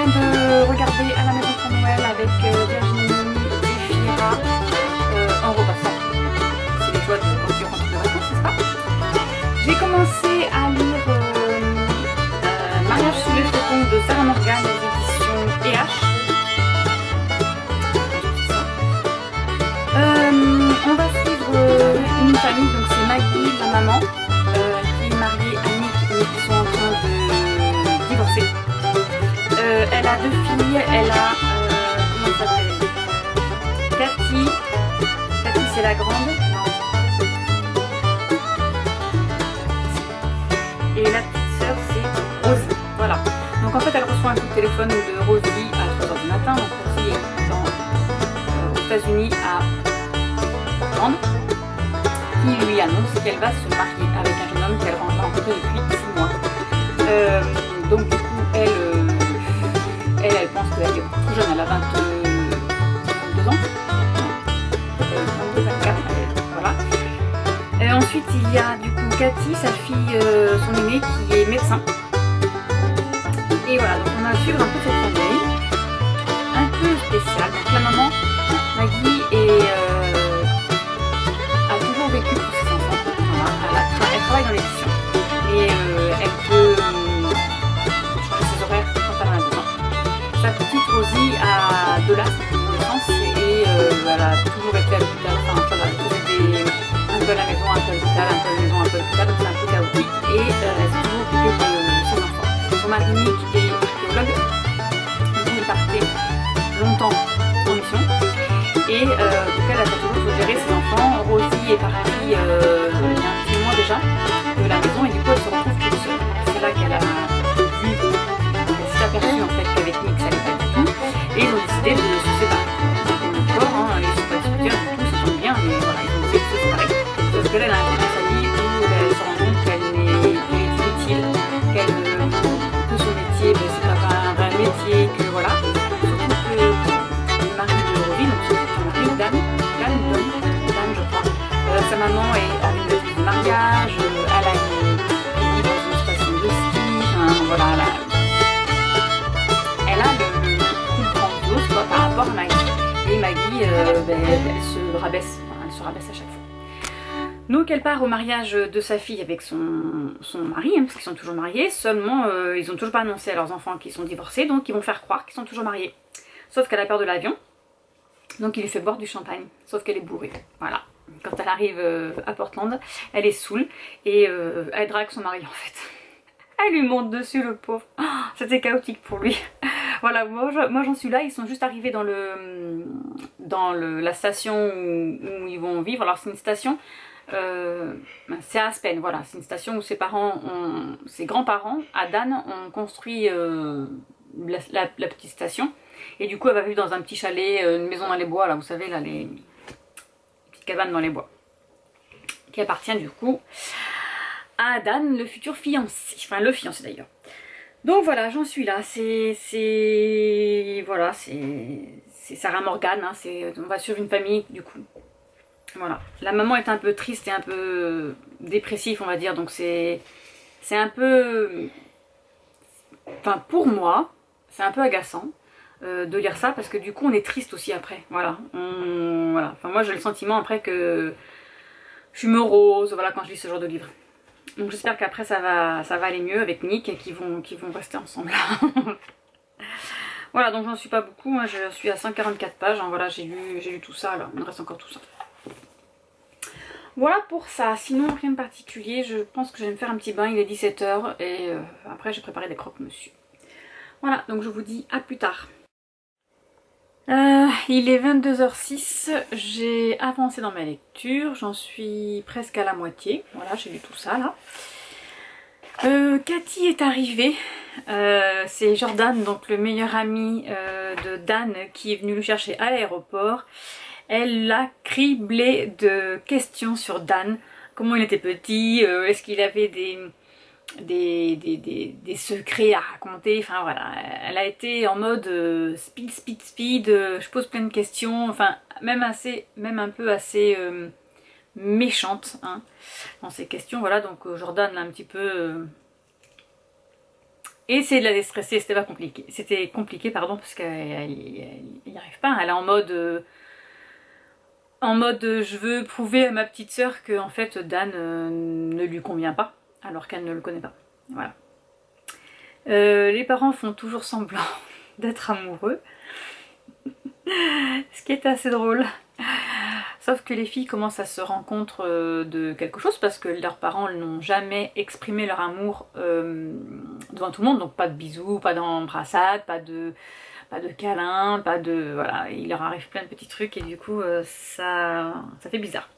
vient de regarder À la maison pour Noël avec Virginie et Fira en repassant. C'est les joies de quand tu rentres de vacances, n'est-ce pas? J'ai commencé à lire Mariage sous les flocons de Sarah Morgan aux éditions PH. On va suivre une famille, donc c'est Maggie, la maman, qui est mariée à Nick, mais qui sont en train de divorcer. Elle a 2 filles, elle a, comment ça s'appelle, Cathy c'est la grande, et la petite sœur c'est Rosie, voilà. Donc en fait elle reçoit un coup de téléphone de Rosie à 3h du matin, donc Rosie est aux États-Unis à Londres, qui lui annonce qu'elle va se marier avec un jeune homme qu'elle a rencontré depuis 6 mois. Donc du coup elle pense qu'elle est trop jeune, elle a 22 ans, 22, 24, voilà. Et ensuite il y a du coup Cathy, sa fille, son aînée qui est médecin. Et voilà, donc on va suivre un peu cette famille, un peu spéciale. Donc la maman, Maggie, a toujours vécu pour ses enfants. Voilà, elle travaille dans l'édition. Et elle peut changer ses horaires quand elle en a besoin. Sa petite Rosie a de l'asthme et elle a toujours été à l'hôpital. Enfin, voilà, elle faisait un peu à la maison, un peu à l'hôpital, un peu à la maison, un peu à l'hôpital. Donc c'est un peu chaotique. Et elle s'est toujours occupée de ses enfants. Son mari Nick est archéologue. Il partait longtemps en mission. Et donc elle a toujours géré ses enfants. Rosie est partie il y a un petit mois déjà de la maison et du coup elle se retrouve toute seule. C'est là qu'elle a vu, elle s'est aperçue en fait qu'avec Nick ça n'allait pas du tout et ils ont décidé de se séparer. D'accord, hein, ils ne sont pas discutés du tout, ça tombe bien, mais voilà, ils ont décidé de se séparer. Sauf que là elle a un moment de sa vie où elle se rend compte qu'elle est inutile, que son métier, c'est pas un vrai métier, que voilà. Surtout que le mari de Rosie, donc son mari, Dan, je crois. Sa maman est organisatrice de mariage, elle a une dans une station de ski, enfin voilà, elle a le coup grandiose quoi, par rapport à Maggie. Et Maggie, elle se rabaisse à chaque fois. Donc elle part au mariage de sa fille avec son mari, hein, parce qu'ils sont toujours mariés, seulement ils n'ont toujours pas annoncé à leurs enfants qu'ils sont divorcés, donc ils vont faire croire qu'ils sont toujours mariés. Sauf qu'elle a peur de l'avion, donc il lui fait boire du champagne, sauf qu'elle est bourrée, voilà. Quand elle arrive à Portland, elle est saoule et elle drague son mari en fait. Elle lui monte dessus le pauvre. Oh, c'était chaotique pour lui. Voilà, moi j'en suis là, ils sont juste arrivés dans la station où ils vont vivre. Alors c'est une station, c'est à Aspen, voilà, c'est une station où ses grands-parents, à Dan, ont construit la petite station. Et du coup elle va vivre dans un petit chalet, une maison dans les bois, là vous savez, là les cabane dans les bois, qui appartient du coup à Dan, le futur fiancé, enfin le fiancé d'ailleurs. Donc voilà, j'en suis là, c'est Sarah Morgan, hein, on va suivre une famille du coup. Voilà, la maman est un peu triste et un peu dépressif on va dire, donc c'est un peu, enfin pour moi, c'est un peu agaçant. De lire ça parce que du coup on est triste aussi après, voilà, voilà. Enfin moi j'ai le sentiment après que je suis morose, voilà, quand je lis ce genre de livre. Donc j'espère qu'après ça va aller mieux avec Nick et qu'ils vont rester ensemble. Voilà, donc j'en suis pas beaucoup, hein, je suis à 144 pages, hein, voilà, j'ai lu tout ça, là, il me reste encore tout ça. Voilà pour ça, sinon rien de particulier, je pense que je vais me faire un petit bain, il est 17 h et après j'ai préparé des croque-monsieur. Voilà, donc je vous dis à plus tard. Il est 22h06, j'ai avancé dans ma lecture, j'en suis presque à la moitié, voilà, j'ai lu tout ça là. Cathy est arrivée, c'est Jordan, donc le meilleur ami de Dan qui est venu le chercher à l'aéroport. Elle l'a criblé de questions sur Dan, comment il était petit, est-ce qu'il avait des secrets à raconter, enfin voilà, elle a été en mode speed, je pose plein de questions, enfin même un peu assez méchante hein, dans ces questions, voilà, donc Jordan l'a un petit peu et essayer de la déstresser, c'était pas compliqué. C'était compliqué, pardon, parce qu'elle n'y arrive pas. Elle est en mode je veux prouver à ma petite sœur que en fait Dan ne lui convient pas, alors qu'elle ne le connaît pas. Voilà. Les parents font toujours semblant d'être amoureux, ce qui est assez drôle. Sauf que les filles commencent à se rendre compte de quelque chose parce que leurs parents n'ont jamais exprimé leur amour devant tout le monde, donc pas de bisous, pas d'embrassades, pas de câlins, pas de... voilà, il leur arrive plein de petits trucs et du coup ça fait bizarre.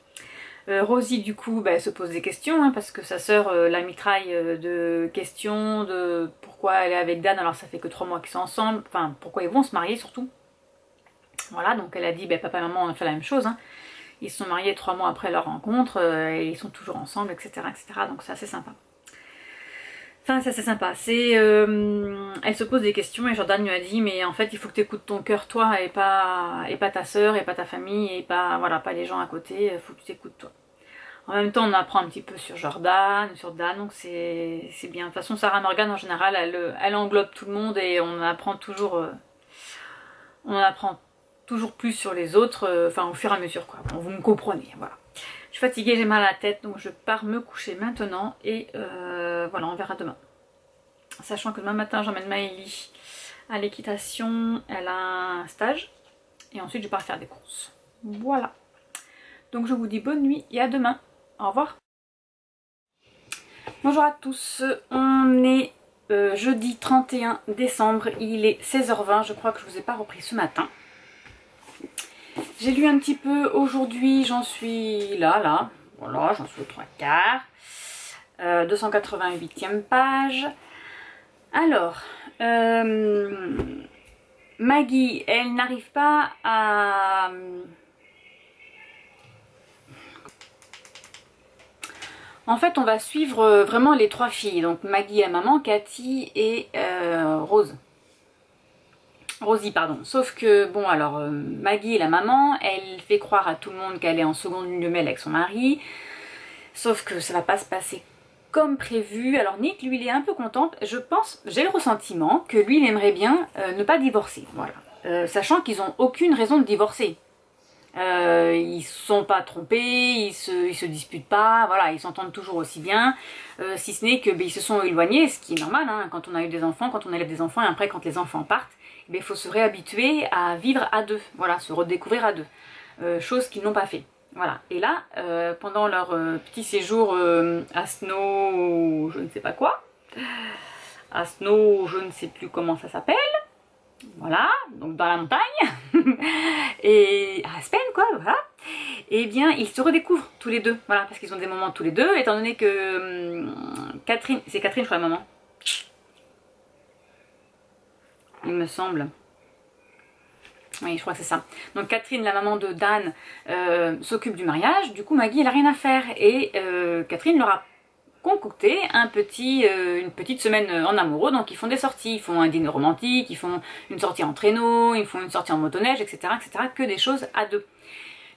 Rosie du coup elle se pose des questions hein, parce que sa sœur la mitraille de questions de pourquoi elle est avec Dan alors ça fait que 3 mois qu'ils sont ensemble, enfin pourquoi ils vont se marier surtout. Voilà, donc elle a dit papa et maman ont fait la même chose, hein. Ils se sont mariés 3 mois après leur rencontre et ils sont toujours ensemble, etc. Donc c'est assez sympa. Enfin c'est assez sympa, elle se pose des questions et Jordan lui a dit mais en fait il faut que tu écoutes ton cœur toi et pas ta soeur et pas ta famille et pas, voilà, pas les gens à côté, il faut que tu t'écoutes toi. En même temps on apprend un petit peu sur Jordan, sur Dan, donc c'est bien. De toute façon Sarah Morgan en général elle englobe tout le monde et on apprend toujours plus sur les autres, enfin au fur et à mesure quoi. Bon, vous me comprenez, voilà. Je suis fatiguée, j'ai mal à la tête, donc je pars me coucher maintenant et voilà, on verra demain. Sachant que demain matin j'emmène Maëlie à l'équitation, elle a un stage et ensuite je pars faire des courses. Voilà. Donc je vous dis bonne nuit et à demain. Au revoir. Bonjour à tous, on est jeudi 31 décembre, il est 16h20, je crois que je vous ai pas repris ce matin. J'ai lu un petit peu aujourd'hui, j'en suis là, voilà, j'en suis au 3/4, 288e page. Alors, Maggie, elle n'arrive pas à... En fait, on va suivre vraiment les 3 filles, donc Maggie à maman, Cathy et Rosie, pardon. Sauf que, bon, alors, Maggie, la maman, elle fait croire à tout le monde qu'elle est en seconde lune de miel avec son mari. Sauf que ça va pas se passer comme prévu. Alors Nick, lui, il est un peu content. Je pense, j'ai le ressentiment que lui, il aimerait bien ne pas divorcer. Voilà. Sachant qu'ils ont aucune raison de divorcer. Ils se sont pas trompés, ils se disputent pas, voilà, ils s'entendent toujours aussi bien, si ce n'est que ils se sont éloignés, ce qui est normal, hein, quand on a eu des enfants, quand on élève des enfants, et après quand les enfants partent, il faut se réhabituer à vivre à deux, voilà, se redécouvrir à deux, chose qu'ils n'ont pas fait. Voilà, et là, pendant leur petit séjour à Snow, je ne sais pas quoi, à Snow, je ne sais plus comment ça s'appelle, voilà, donc dans la montagne, et à Aspen quoi, voilà, et bien ils se redécouvrent tous les deux, voilà, parce qu'ils ont des moments tous les deux, étant donné que Catherine, c'est Catherine je crois la maman, il me semble, oui je crois que c'est ça, donc Catherine la maman de Dan s'occupe du mariage, du coup Maggie elle a rien à faire, et Catherine leur a concocté une petite semaine en amoureux, donc ils font des sorties, ils font un dîner romantique, ils font une sortie en traîneau, ils font une sortie en motoneige, etc., que des choses à deux.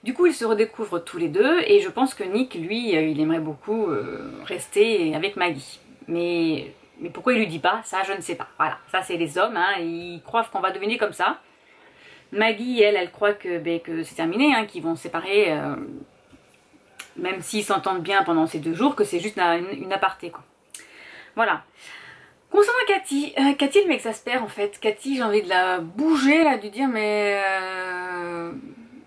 Du coup ils se redécouvrent tous les deux et je pense que Nick lui il aimerait beaucoup rester avec Maggie, mais pourquoi il lui dit pas, ça je ne sais pas. Voilà, ça c'est les hommes, hein, ils croient qu'on va devenir comme ça. Maggie elle croit que c'est terminé, hein, qu'ils vont se séparer même s'ils s'entendent bien pendant ces 2 jours, que c'est juste une aparté quoi. Voilà. Concernant Cathy, Cathy elle m'exaspère en fait. Cathy, j'ai envie de la bouger là, de dire mais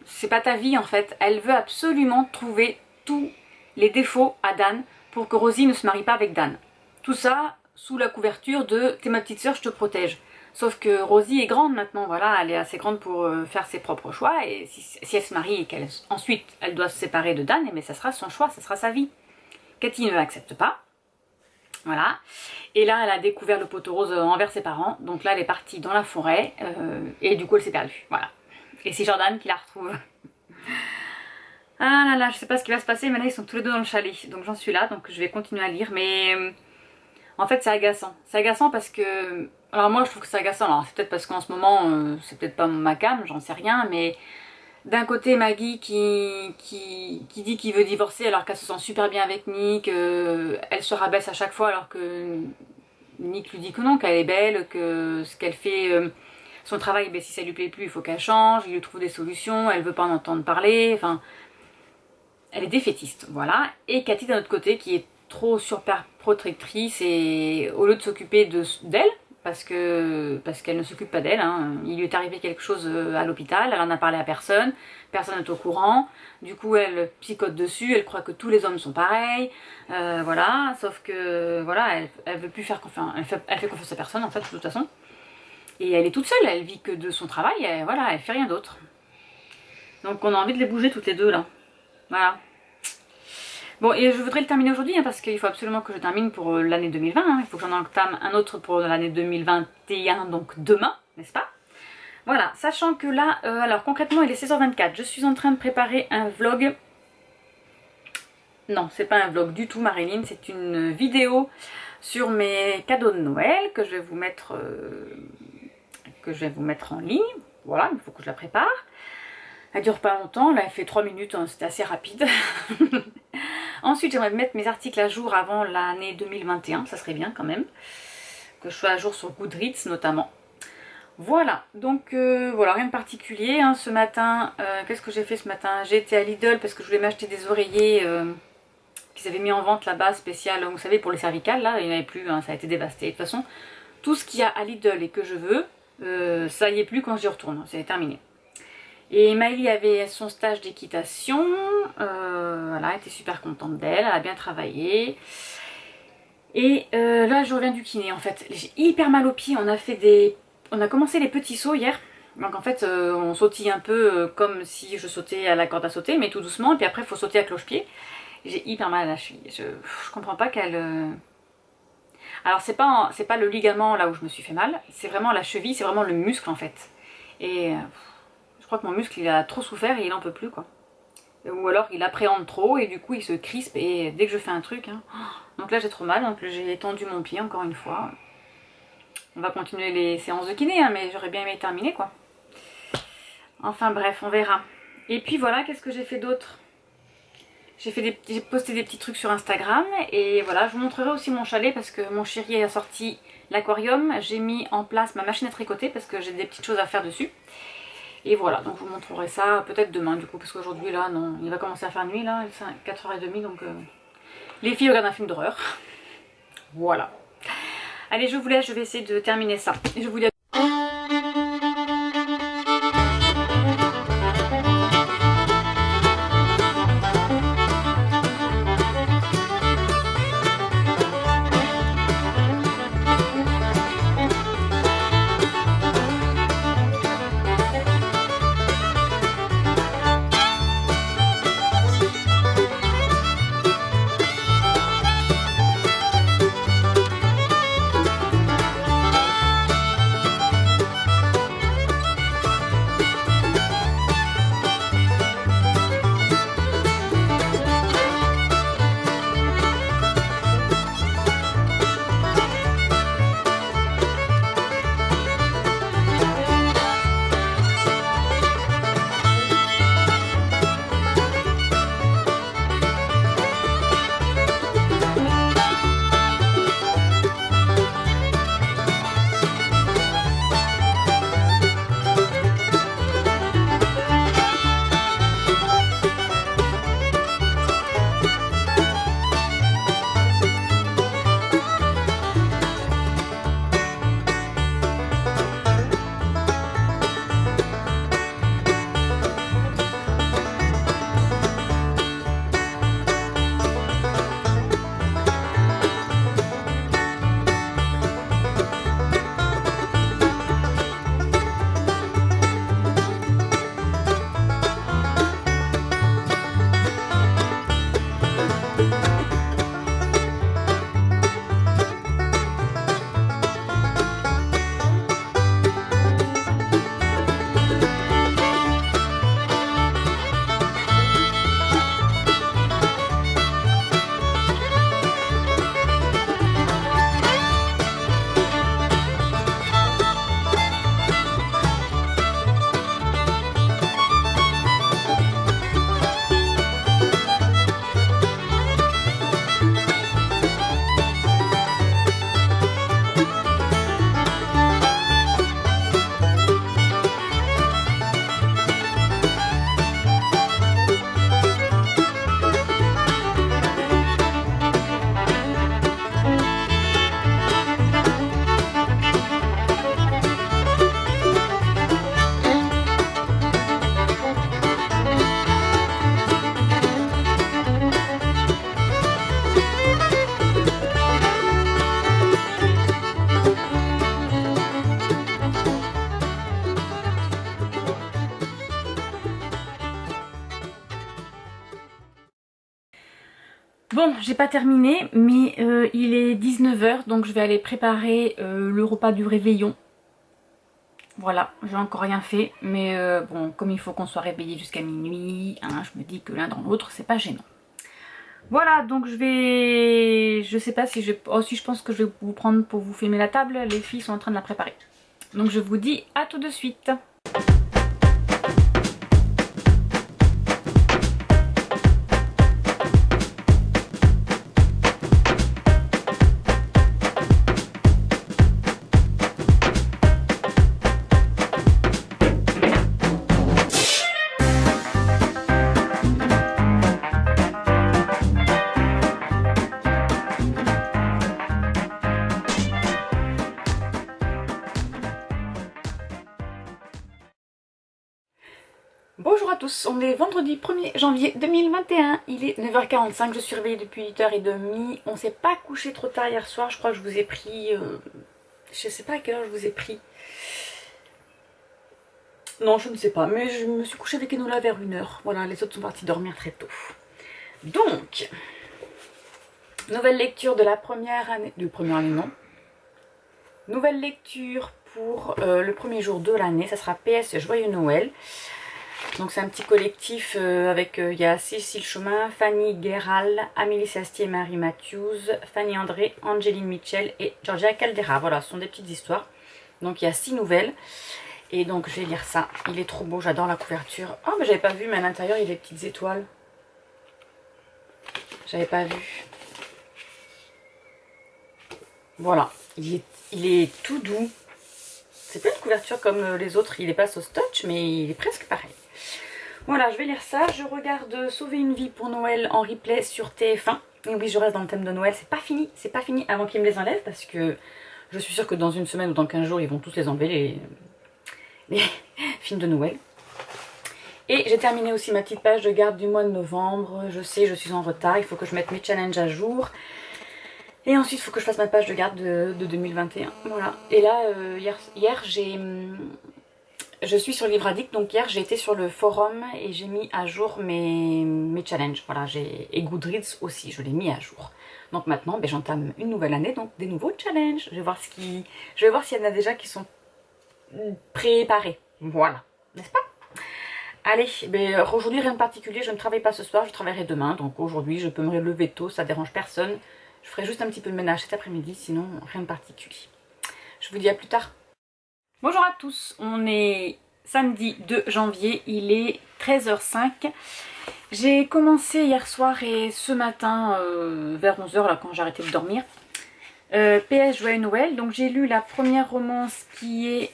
c'est pas ta vie en fait. Elle veut absolument trouver tous les défauts à Dan pour que Rosie ne se marie pas avec Dan. Tout ça sous la couverture de t'es ma petite soeur, je te protège. Sauf que Rosie est grande maintenant, voilà, elle est assez grande pour faire ses propres choix, et si elle se marie et qu'ensuite elle doit se séparer de Dan, mais ça sera son choix, ça sera sa vie. Cathy ne l'accepte pas, voilà, et là elle a découvert le poteau rose envers ses parents, donc là elle est partie dans la forêt, et du coup elle s'est perdue, voilà. Et c'est Jordan qui la retrouve. Ah là là, je sais pas ce qui va se passer, mais là ils sont tous les deux dans le chalet, donc j'en suis là, donc je vais continuer à lire, mais en fait c'est agaçant parce que... Alors moi je trouve que c'est agaçant, alors c'est peut-être parce qu'en ce moment c'est peut-être pas ma cam, j'en sais rien, mais d'un côté Maggie qui dit qu'il veut divorcer alors qu'elle se sent super bien avec Nick, elle se rabaisse à chaque fois alors que Nick lui dit que non, qu'elle est belle, que ce qu'elle fait, son travail, ben, si ça lui plaît plus, il faut qu'elle change, il lui trouve des solutions, elle veut pas en entendre parler, enfin, elle est défaitiste, voilà. Et Cathy d'un autre côté qui est trop surprotectrice et au lieu de s'occuper d'elle, parce qu'elle ne s'occupe pas d'elle, hein. Il lui est arrivé quelque chose à l'hôpital, elle en a parlé à personne, personne n'est au courant, du coup elle psychote dessus, elle croit que tous les hommes sont pareils, voilà, sauf que voilà, elle veut plus faire confiance, elle fait confiance à personne en fait de toute façon, et elle est toute seule, elle vit que de son travail, voilà, elle fait rien d'autre. Donc on a envie de les bouger toutes les deux là, voilà. Bon, et je voudrais le terminer aujourd'hui, hein, parce qu'il faut absolument que je termine pour l'année 2020, hein. Il faut que j'en entame un autre pour l'année 2021, donc demain, n'est-ce pas? Voilà, sachant que là, alors concrètement il est 16h24, je suis en train de préparer un vlog. Non, c'est pas un vlog du tout Marilyn, c'est une vidéo sur mes cadeaux de Noël que je vais vous mettre, en ligne. Voilà, il faut que je la prépare. Elle dure pas longtemps, là elle fait 3 minutes, hein, c'était assez rapide. Ensuite j'aimerais mettre mes articles à jour avant l'année 2021, ça serait bien quand même. Que je sois à jour sur Goodreads notamment. Voilà, donc voilà, rien de particulier. Hein. Ce matin, qu'est-ce que j'ai fait ce matin? J'ai été à Lidl parce que je voulais m'acheter des oreillers qu'ils avaient mis en vente là-bas, spécial, vous savez, pour les cervicales, là, il n'y en avait plus, hein, ça a été dévasté. De toute façon, tout ce qu'il y a à Lidl et que je veux, ça y est plus quand j'y retourne, c'est terminé. Et Maëlie avait son stage d'équitation, voilà, elle était super contente d'elle, elle a bien travaillé. Et là je reviens du kiné en fait, j'ai hyper mal aux pieds, on a commencé les petits sauts hier. Donc en fait on sautille un peu comme si je sautais à la corde à sauter, mais tout doucement, et puis après il faut sauter à cloche-pied. J'ai hyper mal à la cheville, je comprends pas qu'elle... Alors c'est pas le ligament là où je me suis fait mal, c'est vraiment la cheville, c'est vraiment le muscle en fait. Et... je crois que mon muscle il a trop souffert et il en peut plus quoi. Ou alors il appréhende trop et du coup il se crispe et dès que je fais un truc, hein, donc là j'ai trop mal, donc j'ai étendu mon pied encore une fois. On va continuer les séances de kiné, hein, mais j'aurais bien aimé terminer quoi. Enfin bref, on verra. Et puis voilà, qu'est-ce que j'ai fait d'autre? J'ai posté des petits trucs sur Instagram et voilà, je vous montrerai aussi mon chalet parce que mon chéri a sorti l'aquarium. J'ai mis en place ma machine à tricoter parce que j'ai des petites choses à faire dessus. Et voilà, donc je vous montrerai ça peut-être demain du coup, parce qu'aujourd'hui là, non, il va commencer à faire nuit là, c'est 4h30, donc les filles regardent un film d'horreur. Voilà. Allez, je vous laisse, je vais essayer de terminer ça. Et je vous dis à Bon, j'ai pas terminé, mais il est 19 h, donc je vais aller préparer le repas du réveillon. Voilà, j'ai encore rien fait, mais bon, comme il faut qu'on soit réveillé jusqu'à minuit, hein, je me dis que l'un dans l'autre, c'est pas gênant. Voilà, donc je sais pas si je... Oh, si je pense que je vais vous prendre pour vous filmer la table, les filles sont en train de la préparer. Donc je vous dis à tout de suite. Bonjour à tous, on est vendredi 1er janvier 2021, il est 9 h 45, je suis réveillée depuis 8 h 30, on s'est pas couché trop tard hier soir, je crois que je vous ai pris, je sais pas à quelle heure je vous ai pris. Non, je ne sais pas, mais je me suis couchée avec Enola vers 1 h, voilà, les autres sont partis dormir très tôt. Donc, nouvelle lecture de la première année, non. Nouvelle lecture pour le premier jour de l'année, ça sera PS Joyeux Noël. Donc c'est un petit collectif avec, il y a Cécile Chemin, Fanny Guéral, Amélie Sastier, Marie Matthews, Fanny André, Angéline Mitchell et Georgia Caldera. Voilà, ce sont des petites histoires. Donc il y a 6 nouvelles. Et donc je vais lire ça. Il est trop beau, j'adore la couverture. Oh mais j'avais pas vu, mais à l'intérieur il y a des petites étoiles. J'avais pas vu. Voilà, il est tout doux. C'est pas une couverture comme les autres, il est pas sauce touch, mais il est presque pareil. Voilà, je vais lire ça. Je regarde Sauver une vie pour Noël en replay sur TF1. Et oui, je reste dans le thème de Noël. C'est pas fini avant qu'ils me les enlèvent parce que je suis sûre que dans une semaine ou dans 15 jours, ils vont tous les enlever, les films de Noël. Et j'ai terminé aussi ma petite page de garde du mois de novembre. Je sais, je suis en retard. Il faut que je mette mes challenges à jour. Et ensuite, il faut que je fasse ma page de garde de 2021. Voilà. Et là, hier je suis sur Livre Addict, donc hier j'ai été sur le forum et j'ai mis à jour mes challenges. Voilà, et Goodreads aussi, je l'ai mis à jour. Donc maintenant, ben, j'entame une nouvelle année, donc des nouveaux challenges. Je vais voir s'il y en a déjà qui sont préparés. Voilà, n'est-ce pas? Allez, ben, aujourd'hui rien de particulier, je ne travaille pas ce soir, je travaillerai demain. Donc aujourd'hui, je peux me lever tôt, ça dérange personne. Je ferai juste un petit peu de ménage cet après-midi, sinon rien de particulier. Je vous dis à plus tard. Bonjour à tous, on est samedi 2 janvier, il est 13 h 05. J'ai commencé hier soir et ce matin vers 11 h là quand j'ai arrêté de dormir. PS Joyeux Noël, donc j'ai lu la première romance qui est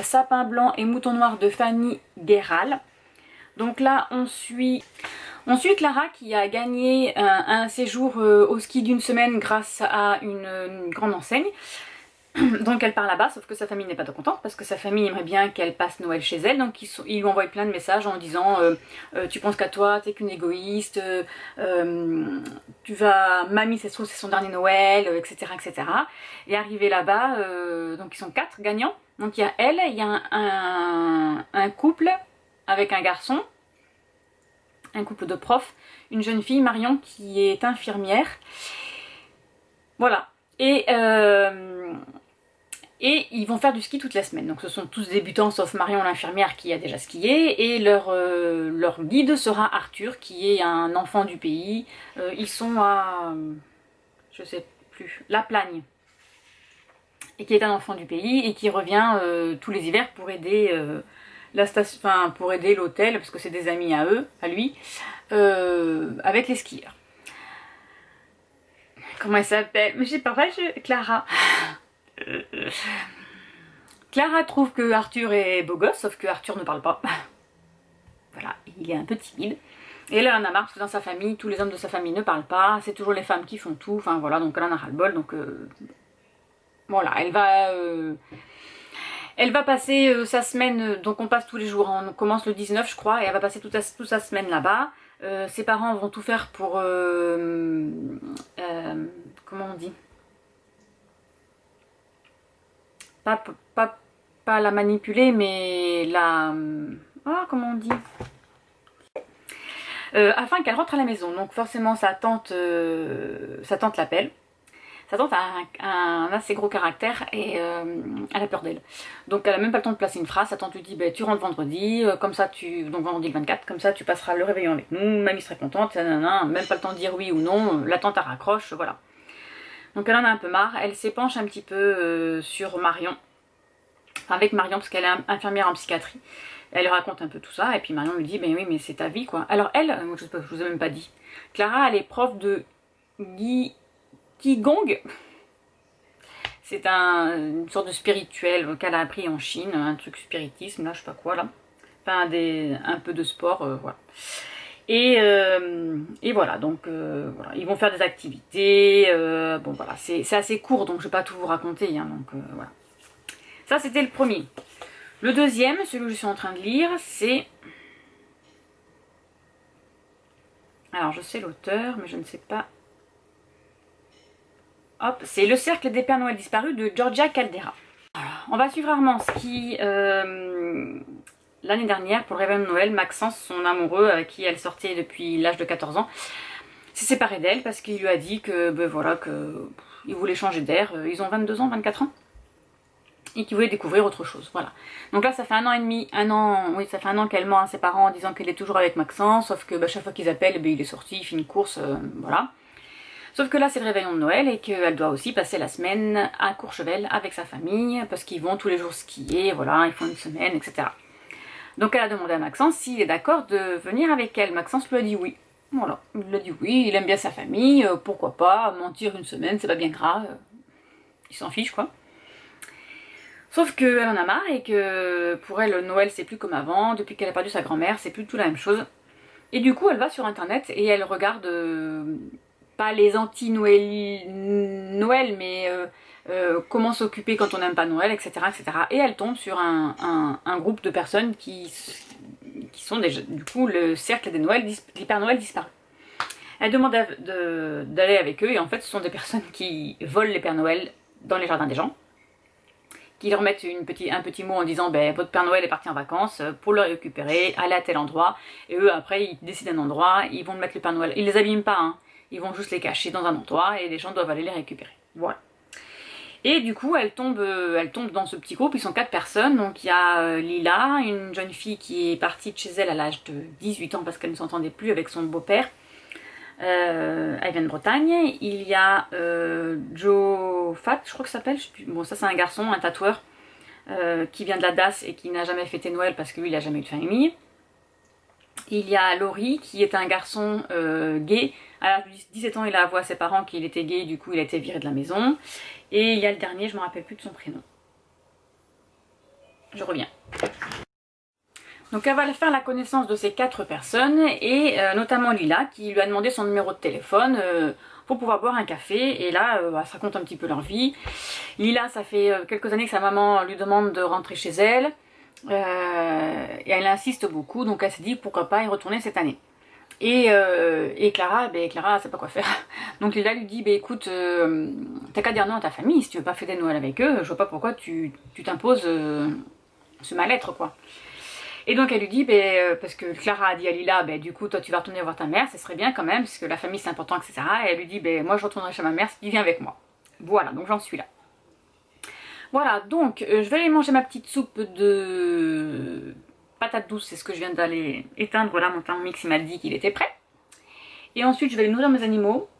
Sapin blanc et mouton noir de Fanny Guéral. Donc là on suit Clara qui a gagné un séjour au ski d'une semaine grâce à une grande enseigne. Donc elle part là-bas, sauf que sa famille n'est pas contente parce que sa famille aimerait bien qu'elle passe Noël chez elle. Donc ils lui envoient plein de messages en disant tu penses qu'à toi, t'es qu'une égoïste, mamie ça se trouve c'est son dernier Noël, etc. etc. Et arrivé là-bas, donc ils sont 4 gagnants. Donc il y a elle, il y a un couple avec un garçon, un couple de profs, une jeune fille, Marion, qui est infirmière. Voilà. Et ils vont faire du ski toute la semaine. Donc ce sont tous débutants sauf Marion l'infirmière qui a déjà skié. Et leur guide sera Arthur qui est un enfant du pays. Ils sont à, je sais plus, La Plagne. Et qui est un enfant du pays et qui revient tous les hivers pour aider pour aider l'hôtel, parce que c'est des amis à eux, à lui, avec les skieurs. Comment elle s'appelle? Mais j'ai pas Clara. Clara trouve que Arthur est beau gosse, sauf que Arthur ne parle pas. Voilà, il est un peu timide. Et elle en a marre parce que dans sa famille, tous les hommes de sa famille ne parlent pas, c'est toujours les femmes qui font tout, enfin voilà, donc elle en a ras le bol, donc voilà, elle va passer sa semaine, donc on passe tous les jours, on commence le 19 je crois, et elle va passer toute sa semaine là-bas. Ses parents vont tout faire pour, comment on dit, pas la manipuler, mais la... Ah, comment on dit, afin qu'elle rentre à la maison. Donc forcément sa tante l'appelle. Sa tante a un assez gros caractère et elle a peur d'elle. Donc elle a même pas le temps de placer une phrase. Sa tante lui dit tu rentres vendredi, comme ça donc vendredi le 24, comme ça tu passeras le réveillon avec nous, mamie serait contente, nanana, même pas le temps de dire oui ou non, la tante elle raccroche, voilà. Donc elle en a un peu marre, elle s'épanche un petit peu sur Marion, enfin avec Marion parce qu'elle est infirmière en psychiatrie. Elle lui raconte un peu tout ça et puis Marion lui dit ben oui mais c'est ta vie quoi. Alors elle, je vous ai même pas dit, Clara elle est prof de Qigong. C'est une sorte de spirituel qu'elle a appris en Chine, un truc spiritisme, là, je sais pas quoi, là. Enfin, un peu de sport, voilà. Et voilà, donc, voilà. Ils vont faire des activités, bon, voilà, c'est assez court, donc je vais pas tout vous raconter, hein, donc, voilà. Ça, c'était le premier. Le deuxième, celui que je suis en train de lire, c'est... Alors, je sais l'auteur, mais je ne sais pas... Hop, c'est Le cercle des Pères Noël disparus de Georgia Caldera. Voilà. On va suivre Armansky. L'année dernière, pour le réveillon de Noël, Maxence, son amoureux avec qui elle sortait depuis l'âge de 14 ans, s'est séparé d'elle parce qu'il lui a dit que, ben voilà, il voulait changer d'air. Ils ont 22 ans, 24 ans. Et qu'il voulait découvrir autre chose, voilà. Donc là, ça fait 1 an et demi, ça fait un an qu'elle ment à ses parents en disant qu'elle est toujours avec Maxence, sauf que chaque fois qu'ils appellent, il est sorti, il fait une course, voilà. Sauf que là c'est le réveillon de Noël et qu'elle doit aussi passer la semaine à Courchevel avec sa famille parce qu'ils vont tous les jours skier, voilà, ils font une semaine, etc. Donc elle a demandé à Maxence s'il est d'accord de venir avec elle. Maxence lui a dit oui. Voilà, il lui a dit oui, il aime bien sa famille, pourquoi pas, mentir une semaine, c'est pas bien grave. Il s'en fiche quoi. Sauf qu'elle en a marre et que pour elle Noël c'est plus comme avant, depuis qu'elle a perdu sa grand-mère, c'est plus tout la même chose. Et du coup elle va sur internet et elle regarde... pas les anti-Noël, mais comment s'occuper quand on n'aime pas Noël, etc., etc. Et elle tombe sur un groupe de personnes qui sont déjà, du coup, le cercle des Pères Noël disparus. Elle demande d'aller avec eux, et en fait, ce sont des personnes qui volent les Pères Noël dans les jardins des gens, qui leur mettent un petit mot en disant ben, votre Père Noël est parti en vacances, pour le récupérer, aller à tel endroit, et eux, après, ils décident d'un endroit, ils vont mettre le Père Noël. Ils les abîment pas, hein. Ils vont juste les cacher dans un endroit et les gens doivent aller les récupérer. Voilà. Et du coup, elle tombe dans ce petit groupe, ils sont 4 personnes. Donc il y a Lila, une jeune fille qui est partie de chez elle à l'âge de 18 ans parce qu'elle ne s'entendait plus avec son beau-père. Elle vient de Bretagne. Il y a Joe Fat, je crois que ça s'appelle. Bon, ça c'est un garçon, un tatoueur, qui vient de la DAS et qui n'a jamais fêté Noël parce que lui il n'a jamais eu de famille. Il y a Laurie qui est un garçon gay. À l'âge de 17 ans, il a avoué à ses parents qu'il était gay, du coup il a été viré de la maison. Et il y a le dernier, je ne me rappelle plus de son prénom. Je reviens. Donc elle va faire la connaissance de ces 4 personnes, et notamment Lila, qui lui a demandé son numéro de téléphone pour pouvoir boire un café. Et là, elle se raconte un petit peu leur vie. Lila, ça fait quelques années que sa maman lui demande de rentrer chez elle. Et elle insiste beaucoup, donc elle s'est dit pourquoi pas y retourner cette année. Et Clara, Clara sait pas quoi faire. Donc Lila lui dit écoute, t'as qu'à dire non à ta famille, si tu veux pas fêter Noël avec eux, je vois pas pourquoi tu t'imposes ce mal-être quoi. Et donc elle lui dit parce que Clara a dit à Lila du coup toi tu vas retourner voir ta mère, ce serait bien quand même, parce que la famille c'est important, etc. Et elle lui dit moi je retournerai chez ma mère si tu viens avec moi. Voilà, donc j'en suis là. Voilà, donc je vais aller manger ma petite soupe de patates douces, c'est ce que je viens d'aller éteindre. Voilà, mon Thermomix il m'a dit qu'il était prêt. Et ensuite je vais aller nourrir mes animaux.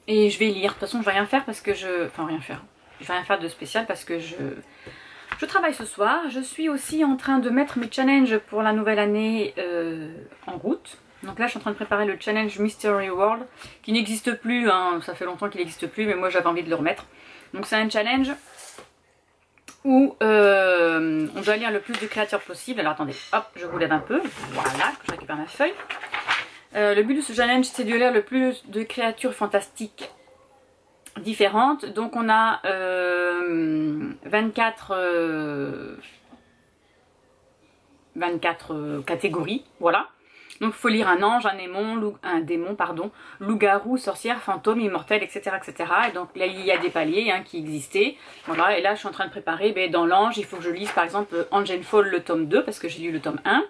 Et je vais lire. De toute façon je vais rien faire parce que enfin rien faire. Je vais rien faire de spécial parce que je travaille ce soir. Je suis aussi en train de mettre mes challenges pour la nouvelle année en route. Donc là je suis en train de préparer le challenge Mystery World qui n'existe plus, hein. Ça fait longtemps qu'il n'existe plus mais moi j'avais envie de le remettre. Donc c'est un challenge où on doit lire le plus de créatures possible. Alors attendez, hop, je vous lève un peu, voilà, que je récupère ma feuille. Le but de ce challenge c'est de lire le plus de créatures fantastiques différentes. Donc on a 24 catégories, voilà. Donc il faut lire un ange, un démon, loup-garou, sorcière, fantôme, immortel, etc., etc. Et donc là il y a des paliers qui existaient. Voilà, et là je suis en train de préparer, dans l'ange il faut que je lise par exemple Angel Fall le tome 2 parce que j'ai lu le tome 1.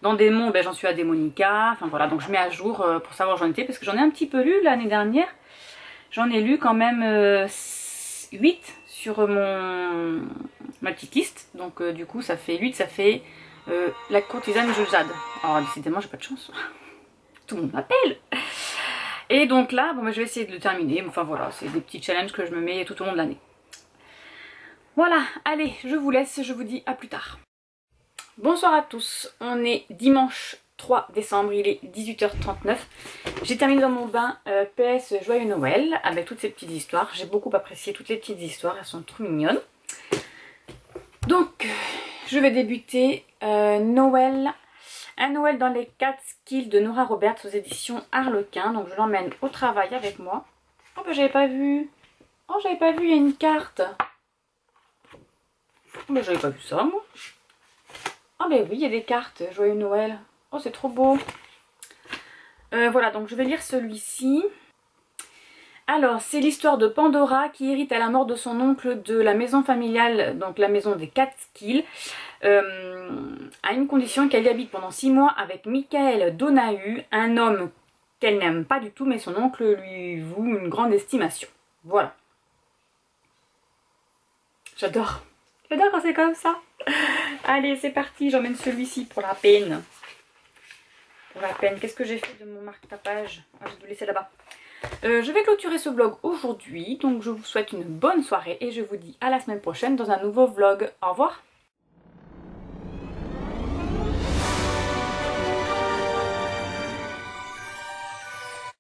Dans Démon, ben, j'en suis à Démonica. Enfin voilà, donc je mets à jour pour savoir où j'en étais. Parce que j'en ai un petit peu lu l'année dernière. J'en ai lu quand même 8 sur ma petite liste. Donc du coup, ça fait 8, ça fait la courtisane Jade. Alors décidément, j'ai pas de chance. Tout le monde m'appelle. Et donc là, bon, ben, je vais essayer de le terminer. Enfin voilà, c'est des petits challenges que je me mets tout au long de l'année. Voilà, allez, je vous laisse, je vous dis à plus tard. Bonsoir à tous, on est dimanche 3 décembre, il est 18h39. J'ai terminé dans mon bain PS Joyeux Noël avec toutes ces petites histoires. J'ai beaucoup apprécié toutes les petites histoires, elles sont trop mignonnes. Donc, je vais débuter Noël. Un Noël dans les Catskills de Nora Roberts aux éditions Harlequin. Donc je l'emmène au travail avec moi. Oh bah j'avais pas vu. Oh j'avais pas vu, il y a une carte. Oh bah j'avais pas vu ça moi. Ah ben oui, il y a des cartes, Joyeux Noël. Oh, c'est trop beau. Voilà, donc je vais lire celui-ci. Alors, c'est l'histoire de Pandora qui hérite à la mort de son oncle de la maison familiale, donc la maison des Catskills, à une condition qu'elle y habite pendant 6 mois avec Michael Donahue, un homme qu'elle n'aime pas du tout, mais son oncle lui voue une grande estimation. Voilà. J'adore. J'adore quand c'est comme ça. Allez, c'est parti, j'emmène celui-ci pour la peine. Pour la peine. Qu'est-ce que j'ai fait de mon marque-tapage? Ah, j'ai dû laisser là-bas. Je vais clôturer ce vlog aujourd'hui. Donc, je vous souhaite une bonne soirée et je vous dis à la semaine prochaine dans un nouveau vlog. Au revoir.